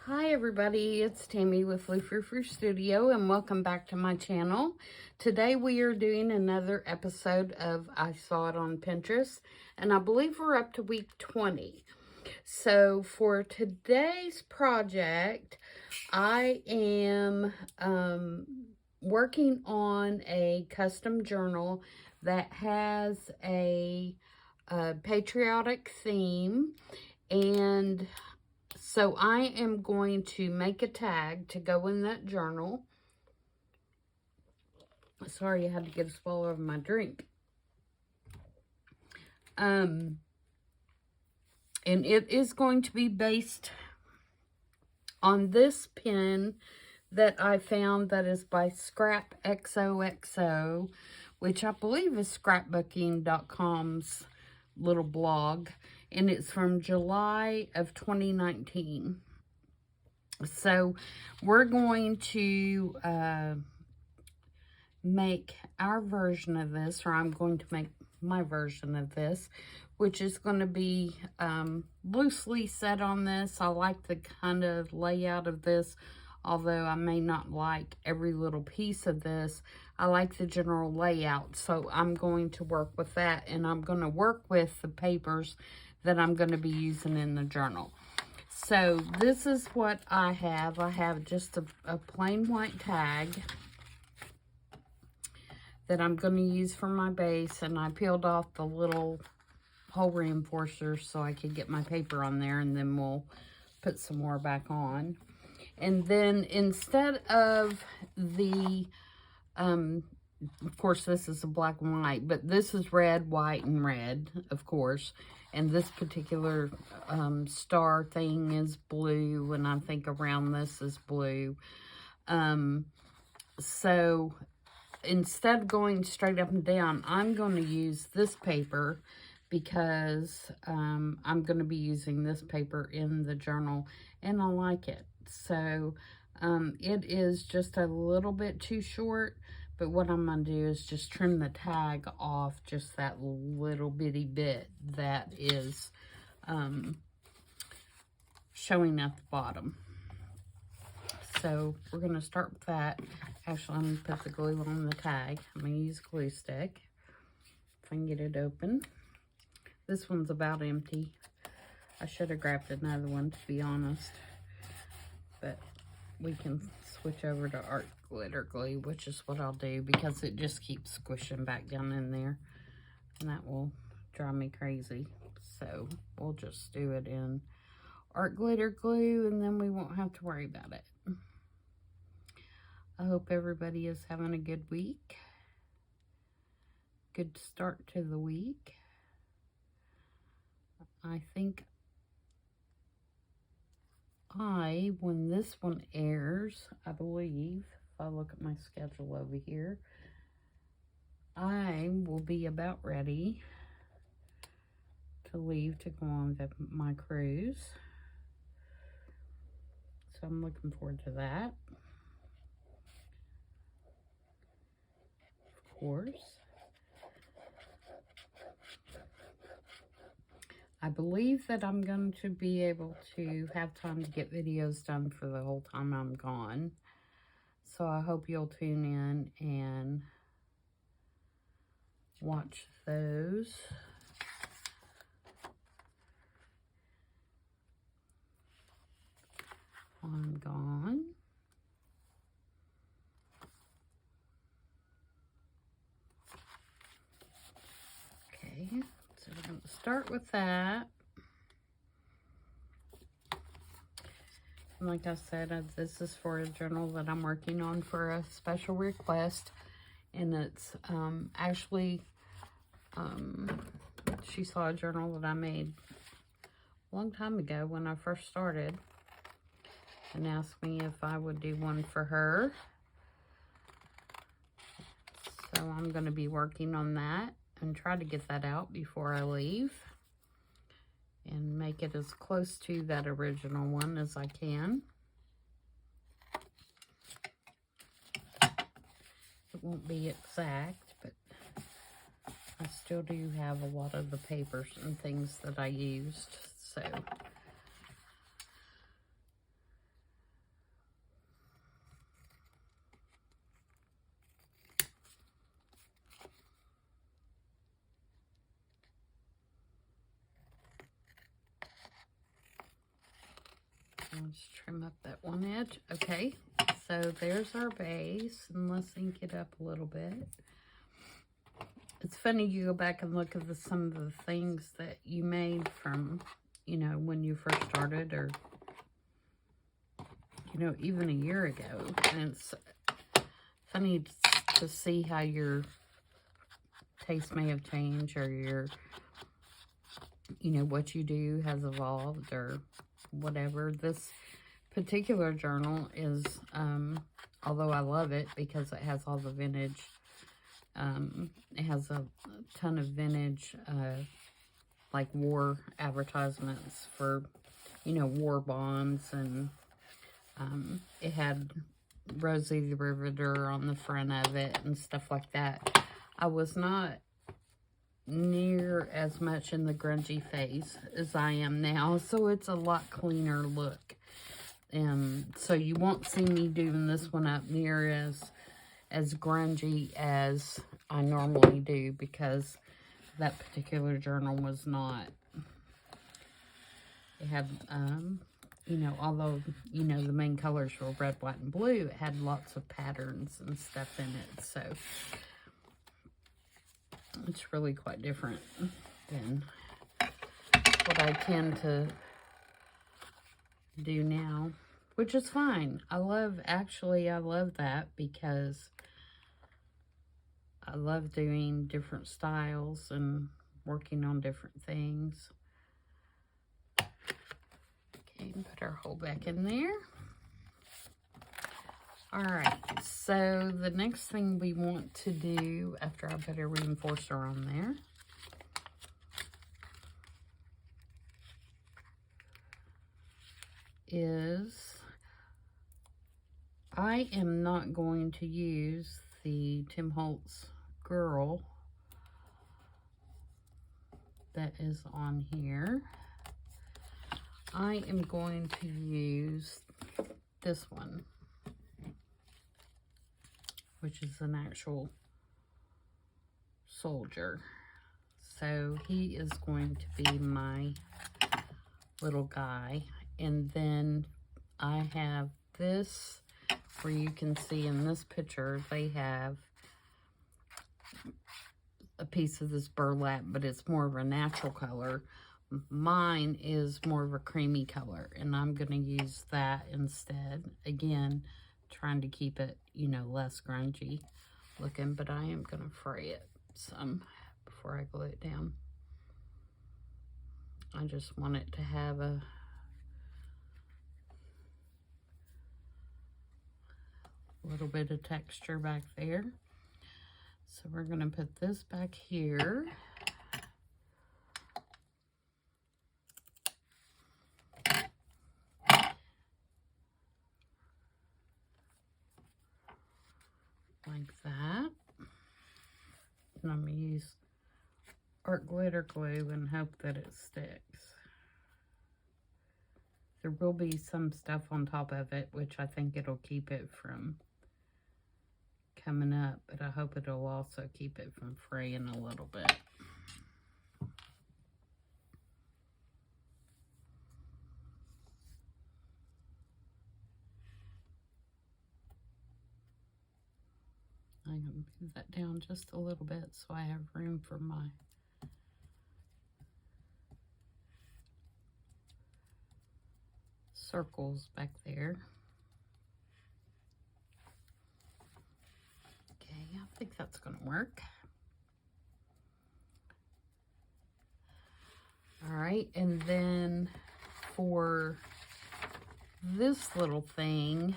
Hi everybody, it's Tammy with Frou-frou Studio and welcome back to my channel. Today we are doing another episode of I Saw It on Pinterest, and I believe we're up to week 20. So for today's project, I am working on a custom journal that has a patriotic theme, and so I am going to make a tag to go in that journal. Sorry, I had to get a swallow of my drink. And it is going to be based on this pen that I found that is by xoxo, which I believe is scrapbooking.com's little blog, and it's from July of 2019. So we're going to make our version of this, or I'm going to make my version of this, which is going to be loosely set on this. I like the kind of layout of this, although I may not like every little piece of this. I like the general layout, so I'm going to work with that, and I'm going to work with the papers that I'm going to be using in the journal. So this is what I have. I have just a plain white tag that I'm going to use for my base, and I peeled off the little hole reinforcers so I could get my paper on there, and then we'll put some more back on. And then instead of the, of course this is a black and white, but this is red, white, and red, of course. And this particular star thing is blue, and I think around this is blue. So instead of going straight up and down, I'm going to use this paper because I'm going to be using this paper in the journal, and I like it. So it is just a little bit too short, but what I'm going to do is just trim the tag off just that little bitty bit that is showing at the bottom. So we're going to start with that. Actually, I'm going to put the glue on the tag. I'm going to use a glue stick if I can get it open. This one's about empty. I should have grabbed another one, to be honest. But we can switch over to art glitter glue, which is what I'll do, because it just keeps squishing back down in there, and that will drive me crazy. So we'll just do it in art glitter glue, and then we won't have to worry about it. I hope everybody is having a good week. Good start to the week. I think when this one airs, I believe, if I look at my schedule over here, I will be about ready to leave to go on my cruise. So I'm looking forward to that. Of course. I believe that I'm going to be able to have time to get videos done for the whole time I'm gone. So I hope you'll tune in and watch those. I'm gone. Okay, so we're going to start with that. Like I said, this is for a journal that I'm working on for a special request, and it's actually, she saw a journal that I made a long time ago when I first started, and asked me if I would do one for her. So I'm going to be working on that and try to get that out before I leave, and make it as close to that original one as I can. It won't be exact, but I still do have a lot of the papers and things that I used, so Let's trim up that one edge. Okay, so there's our base, and let's ink it up a little bit. It's funny, you go back and look at some of the things that you made from, you know, when you first started, or, you know, even a year ago. And it's funny to see how your taste may have changed, or your, you know, what you do has evolved, or whatever. This particular journal is, although I love it because it has all the vintage, it has a ton of vintage, like war advertisements for, you know, war bonds, and it had Rosie the Riveter on the front of it and stuff like that. I was not near as much in the grungy phase as I am now, so it's a lot cleaner look. So you won't see me doing this one up near as grungy as I normally do, because that particular journal was not. It had, you know, although, you know, the main colors were red, white, and blue, it had lots of patterns and stuff in it, so it's really quite different than what I tend to do now, which is fine. I love that, because I love doing different styles and working on different things. Okay, put our hole back in there. All right, so the next thing we want to do after I put a reinforcer on there is, I am not going to use the Tim Holtz Girl that is on here. I am going to use this one, which is an actual soldier. So he is going to be my little guy. And then I have this, where you can see in this picture, they have a piece of this burlap, but it's more of a natural color. Mine is more of a creamy color, and I'm going to use that instead. Again, trying to keep it, you know, less grungy looking, but I am going to fray it some before I glue it down. I just want it to have a little bit of texture back there. So we're going to put this back here. Like that. And I'm going to use art glitter glue and hope that it sticks. There will be some stuff on top of it, which I think it'll keep it from coming up, but I hope it'll also keep it from fraying a little bit. I'm going to move that down just a little bit so I have room for my circles back there. Okay, I think that's going to work. All right, and then for this little thing,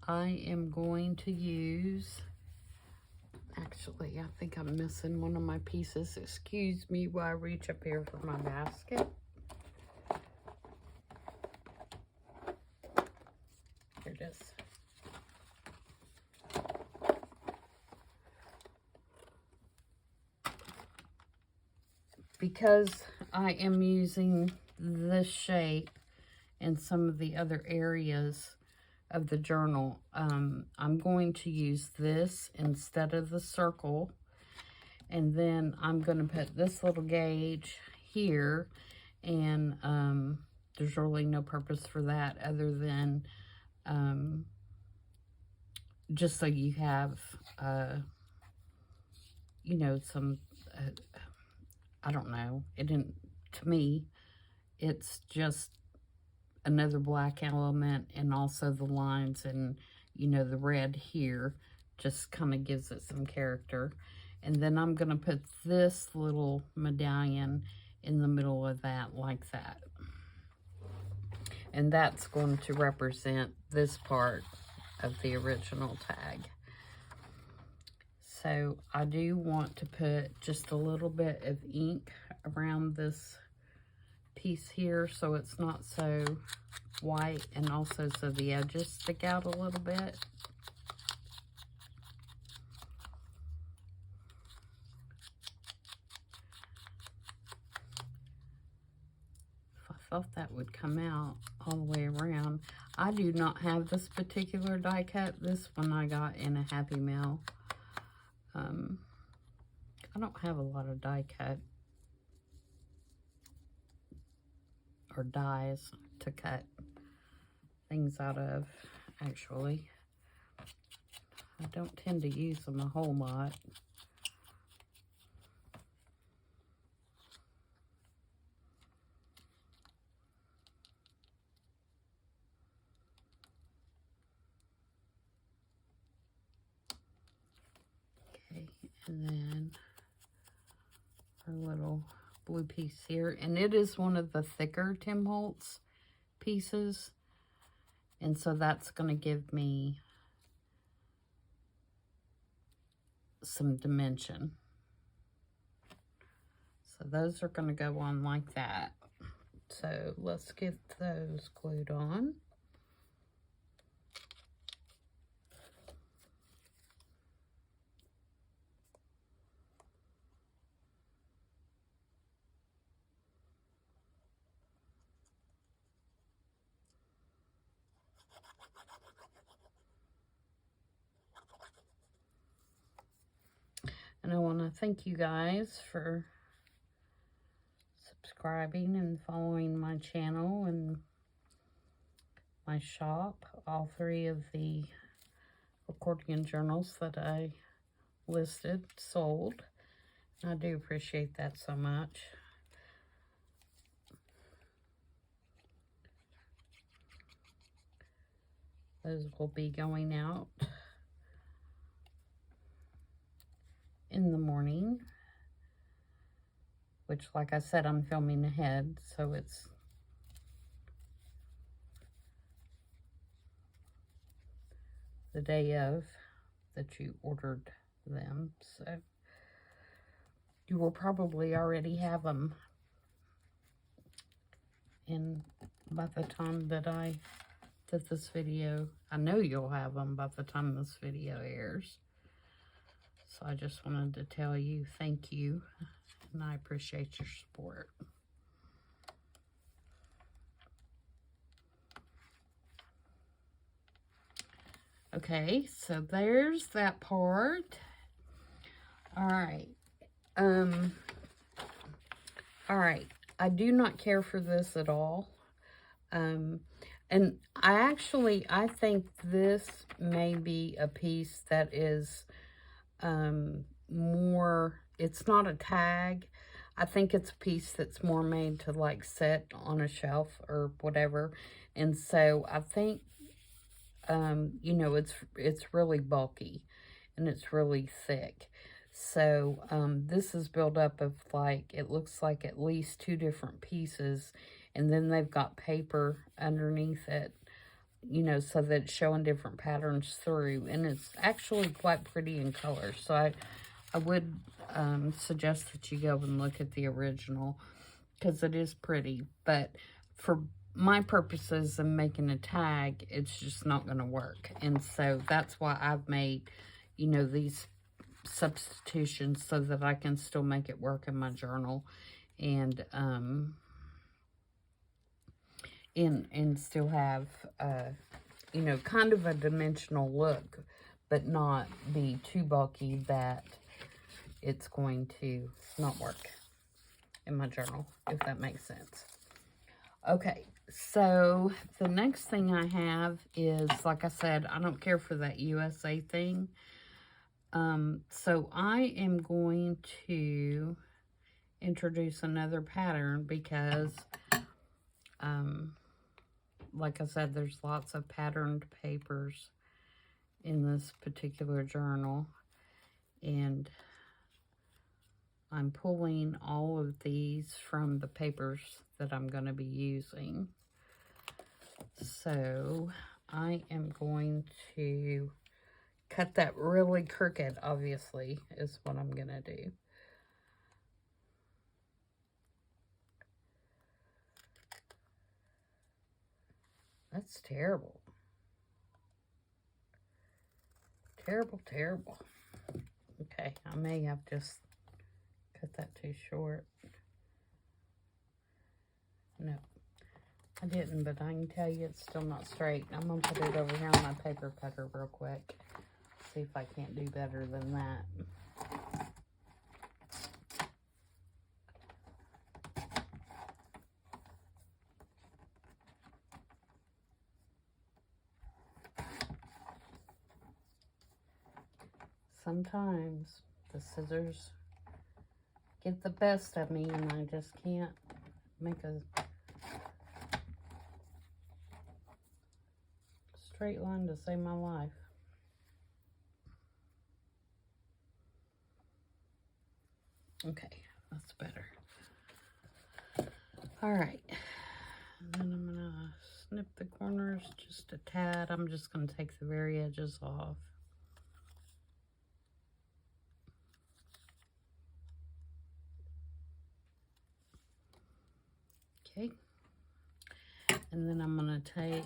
I am going to use, actually, I think I'm missing one of my pieces. Excuse me while I reach up here for my basket. Here it is. Because I am using this shape in some of the other areas of the journal, I'm going to use this instead of the circle, and then I'm going to put this little gauge here, and there's really no purpose for that other than just so you have, you know, some, I don't know, it didn't, to me, it's just another black element, and also the lines and, you know, the red here just kind of gives it some character. And then I'm going to put this little medallion in the middle of that like that. And that's going to represent this part of the original tag. So I do want to put just a little bit of ink around this piece here so it's not so white, and also so the edges stick out a little bit. I thought that would come out all the way around. I do not have this particular die cut. This one I got in a Happy Mail. I don't have a lot of die cut or dies to cut things out of, actually. I don't tend to use them a whole lot. And then our little blue piece here. And it is one of the thicker Tim Holtz pieces. And so that's going to give me some dimension. So those are going to go on like that. So let's get those glued on. And I want to thank you guys for subscribing and following my channel and my shop. All three of the accordion journals that I listed sold. I do appreciate that so much. Those will be going out in the morning, which, like I said, I'm filming ahead, so it's the day of that you ordered them, so you will probably already have them in by the time that this video, I know you'll have them by the time this video airs. So I just wanted to tell you thank you, and I appreciate your support. Okay, so there's that part. All right. All right. I do not care for this at all. And I think this may be a piece that is more, it's not a tag. I think it's a piece that's more made to like set on a shelf or whatever. And so I think, you know, it's really bulky and it's really thick. So this is built up of like, it looks like at least 2 different pieces, and then they've got paper underneath it, you know, so that it's showing different patterns through, and it's actually quite pretty in color. So I would suggest that you go and look at the original, because it is pretty, but for my purposes of making a tag, it's just not going to work. And so that's why I've made, you know, these substitutions so that I can still make it work in my journal, and still have, you know, kind of a dimensional look, but not be too bulky that it's going to not work. in my journal, if that makes sense. Okay, so the next thing I have is, like I said, I don't care for that USA thing. So I am going to introduce another pattern because, like I said, there's lots of patterned papers in this particular journal, and I'm pulling all of these from the papers that I'm going to be using. So I am going to cut that really crooked, obviously, is what I'm going to do. That's terrible. Terrible, terrible. Okay, I may have just cut that too short. No, I didn't, but I can tell you it's still not straight. I'm going to put it over here on my paper cutter real quick. See if I can't do better than that. Sometimes the scissors get the best of me and I just can't make a straight line to save my life. Okay, that's better. All right, and then I'm gonna snip the corners just a tad. I'm just gonna take the very edges off. Okay, and then I'm gonna take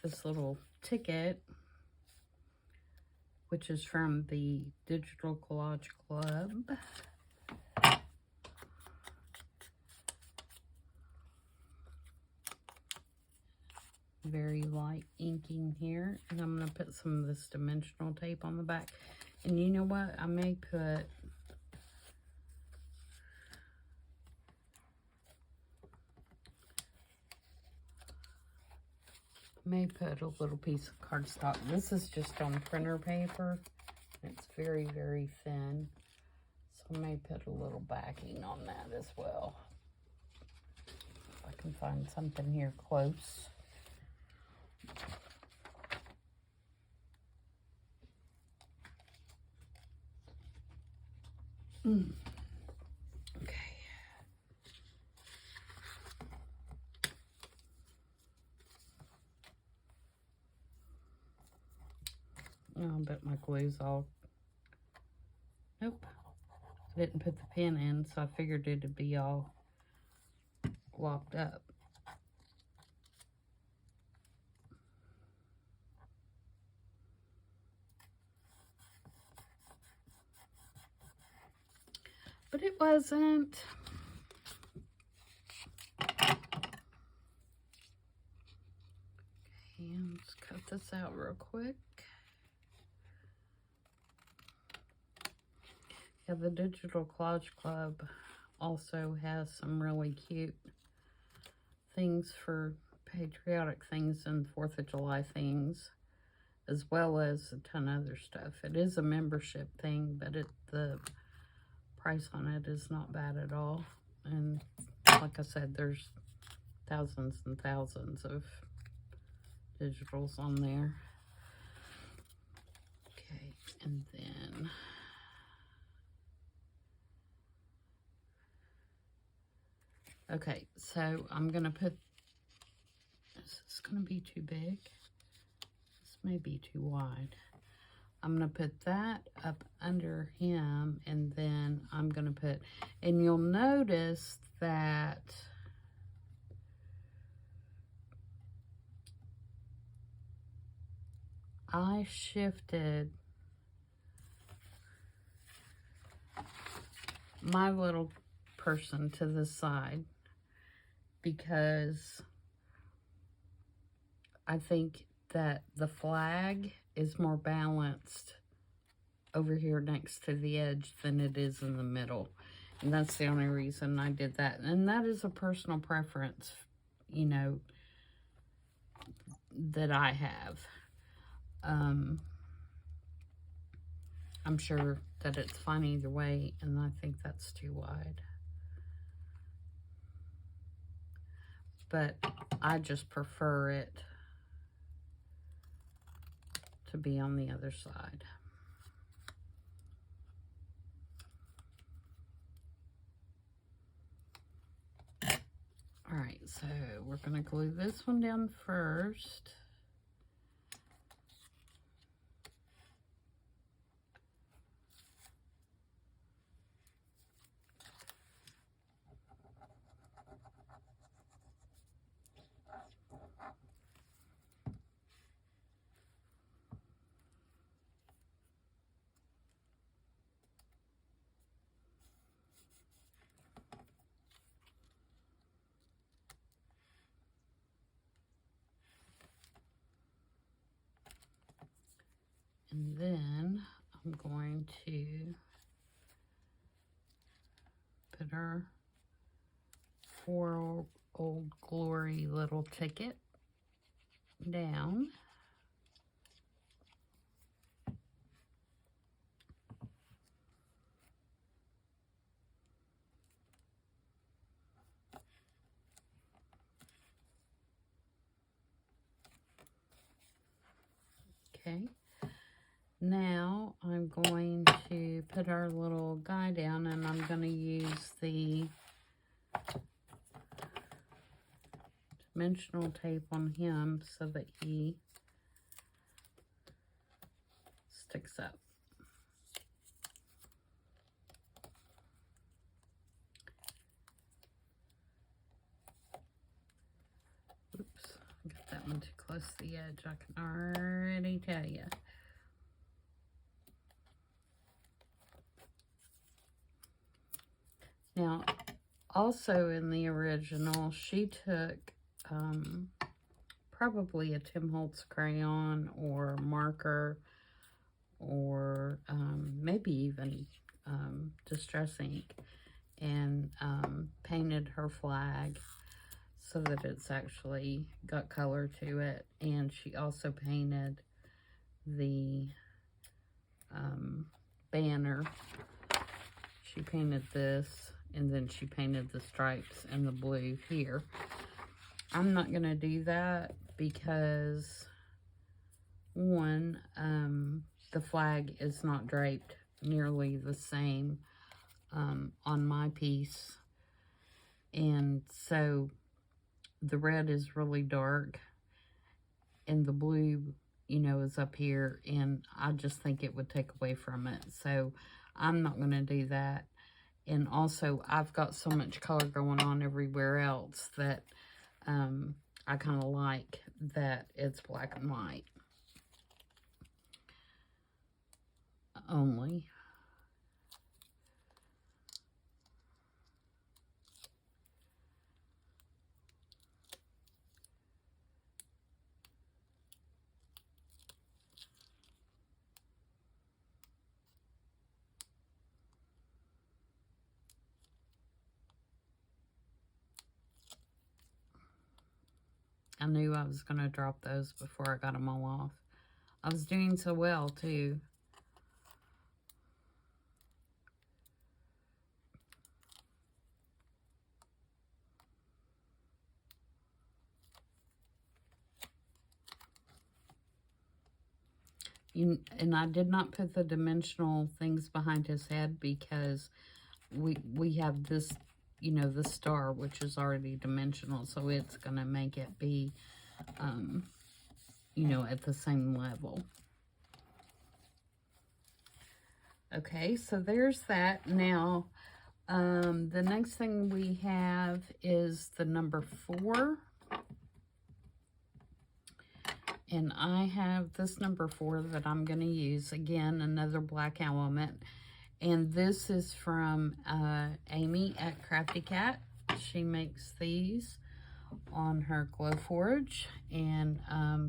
this little ticket, which is from the Digital Collage Club. Very light inking here, and I'm gonna put some of this dimensional tape on the back. And you know what? I may put a little piece of cardstock. This is just on printer paper. It's very, very thin. So I may put a little backing on that as well. If I can find something here close. Okay. Oh, I bet my glue's all... Nope. I didn't put the pin in, so I figured it'd be all locked up. But it wasn't. Okay, let's cut this out real quick. Yeah, the Digital Collage Club also has some really cute things for patriotic things and 4th of July things, as well as a ton of other stuff. It is a membership thing, but the price on it is not bad at all. And like I said, there's thousands and thousands of digitals on there. Okay, and then okay, so I'm gonna put, is this gonna be too big? This may be too wide. I'm gonna put that up under him, and then I'm gonna put, and you'll notice that I shifted my little person to the side because I think that the flag is more balanced over here next to the edge than it is in the middle. And that's the only reason I did that. And that is a personal preference, you know, that I have. I'm sure that it's fine either way, and I think that's too wide. But I just prefer it to be on the other side. All right, so we're gonna glue this one down first. And then I'm going to put our For Old Glory little ticket down. Okay. Now I'm going to put our little guy down, and I'm going to use the dimensional tape on him so that he sticks up. Oops, I got that one too close to the edge, I can already tell you. Now, also in the original, she took probably a Tim Holtz crayon or marker, or maybe even Distress ink, and painted her flag so that it's actually got color to it. And she also painted the banner. She painted this, and then she painted the stripes and the blue here. I'm not going to do that because, one, the flag is not draped nearly the same on my piece. And so the red is really dark and the blue, you know, is up here, and I just think it would take away from it. So I'm not going to do that. And also, I've got so much color going on everywhere else that I kind of like that it's black and white only. I knew I was going to drop those before I got them all off. I was doing so well, too. And I did not put the dimensional things behind his head because we have this, you know, the star, which is already dimensional, so it's going to make it be, you know, at the same level. Okay, so there's that. Now, the next thing we have is the number 4. And I have this number 4 that I'm going to use. Again, another black element. And this is from Amy at Crafty Cat. She makes these on her Glowforge, and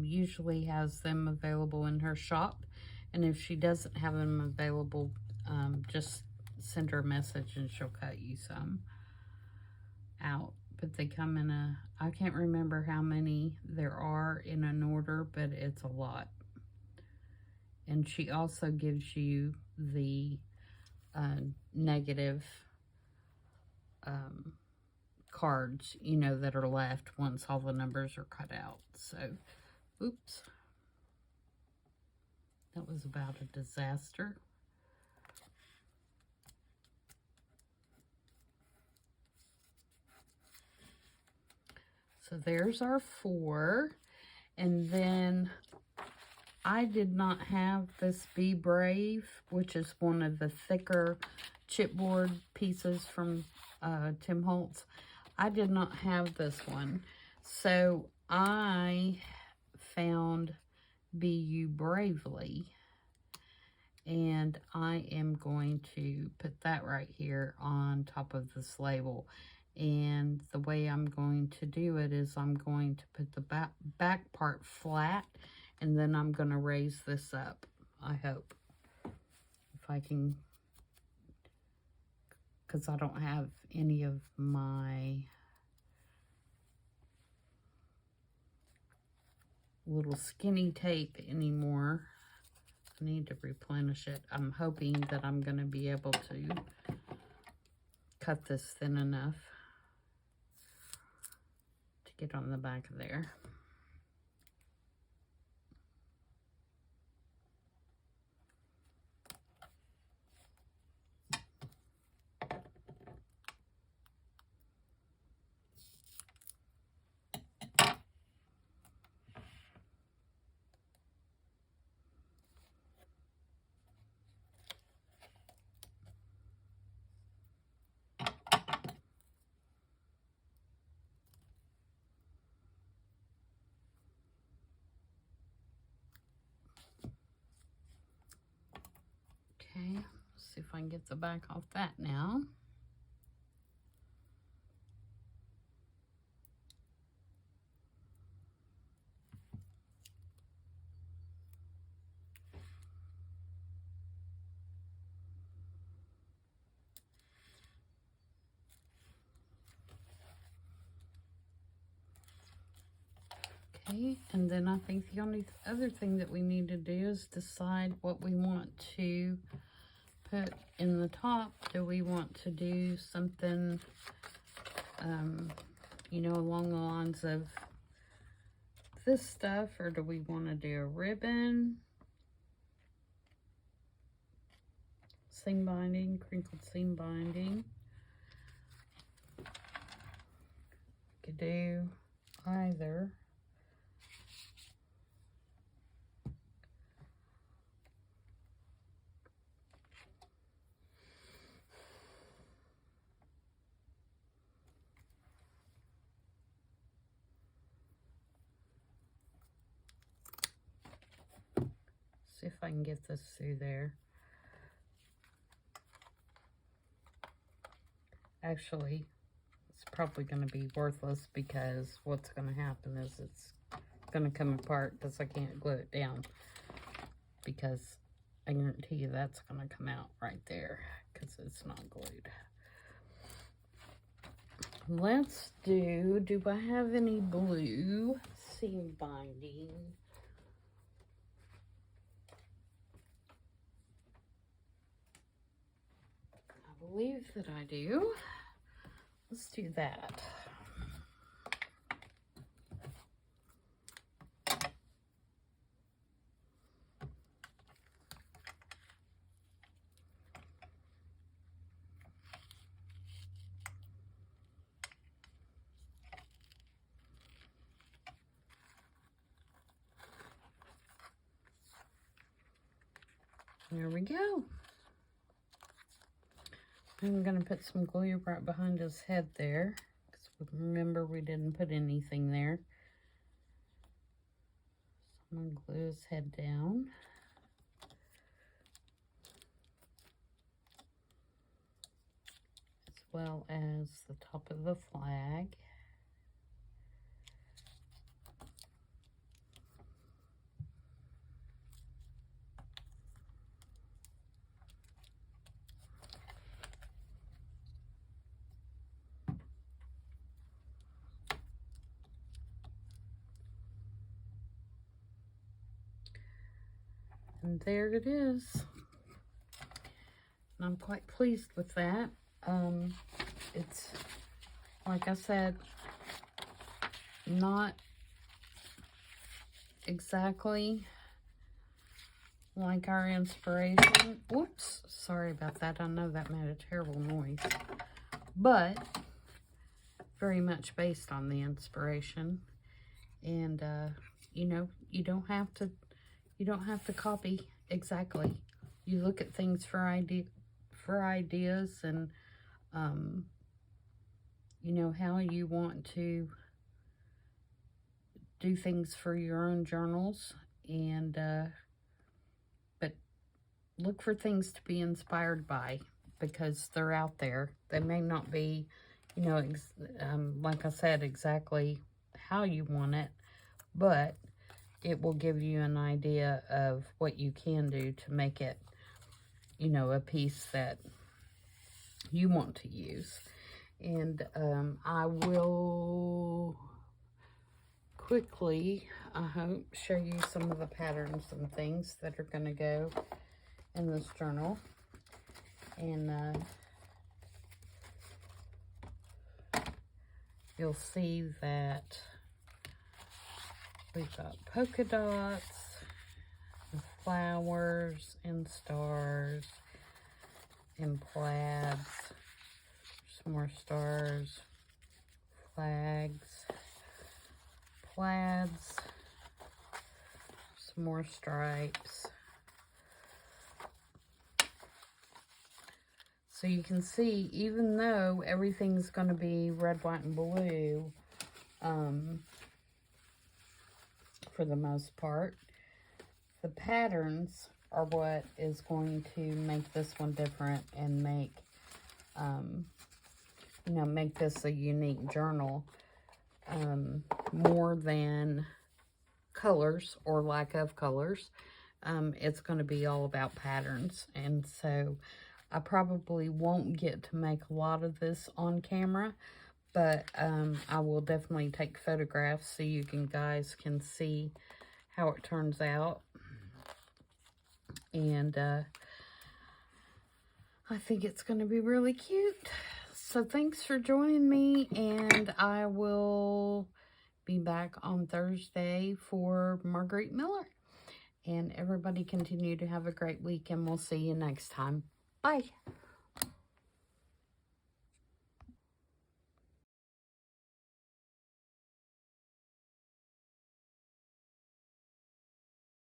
usually has them available in her shop And if she doesn't have them available, just send her a message and she'll cut you some out. But they come in I can't remember how many there are in an order, but it's a lot. And she also gives you the negative cards, you know, that are left once all the numbers are cut out. So, oops. That was about a disaster. So there's our 4. And then I did not have this Be Brave, which is one of the thicker chipboard pieces from Tim Holtz. I did not have this one. So I found Be You Bravely. And I am going to put that right here on top of this label. And the way I'm going to do it is I'm going to put the back part flat, and then I'm going to raise this up, I hope. If I can, because I don't have any of my little skinny tape anymore. I need to replenish it. I'm hoping that I'm going to be able to cut this thin enough to get on the back of there. Okay, let's see if I can get the back off that now. Okay, and then I think the only other thing that we need to do is decide what we want to put in the top. Do we want to do something, you know, along the lines of this stuff, or do we want to do a ribbon, seam binding, crinkled seam binding? Could do either. See if I can get this through there. Actually, it's probably going to be worthless, because what's going to happen is it's going to come apart because I can't glue it down, because I guarantee you that's going to come out right there because it's not glued. Let's do I have any blue seam binding? I believe that I do. Let's do that. There we go. I'm going to put some glue right behind his head there, because remember we didn't put anything there. So I'm going to glue his head down. As well as the top of the flag. And there it is. And I'm quite pleased with that. It's, like I said, not exactly like our inspiration. Whoops, sorry about that. I know that made a terrible noise. But very much based on the inspiration. And you know, you don't have to copy exactly. You look at things for ideas and you know, how you want to do things for your own journals. And but look for things to be inspired by, because they're out there. They may not be, you know, like I said, exactly how you want it, but it will give you an idea of what you can do to make it, you know, a piece that you want to use. And I will quickly, I hope, show you some of the patterns and things that are going to go in this journal. And you'll see that we've got polka dots, and flowers, and stars, and plaids, some more stars, flags, plaids, some more stripes. So you can see, even though everything's going to be red, white, and blue, for the most part, the patterns are what is going to make this one different and make, you know, make this a unique journal, more than colors or lack of colors. It's going to be all about patterns. And so I probably won't get to make a lot of this on camera, but I will definitely take photographs so you guys can see how it turns out. And I think it's going to be really cute. So thanks for joining me, and I will be back on Thursday for Marguerite Miller. And everybody continue to have a great week, and we'll see you next time. Bye.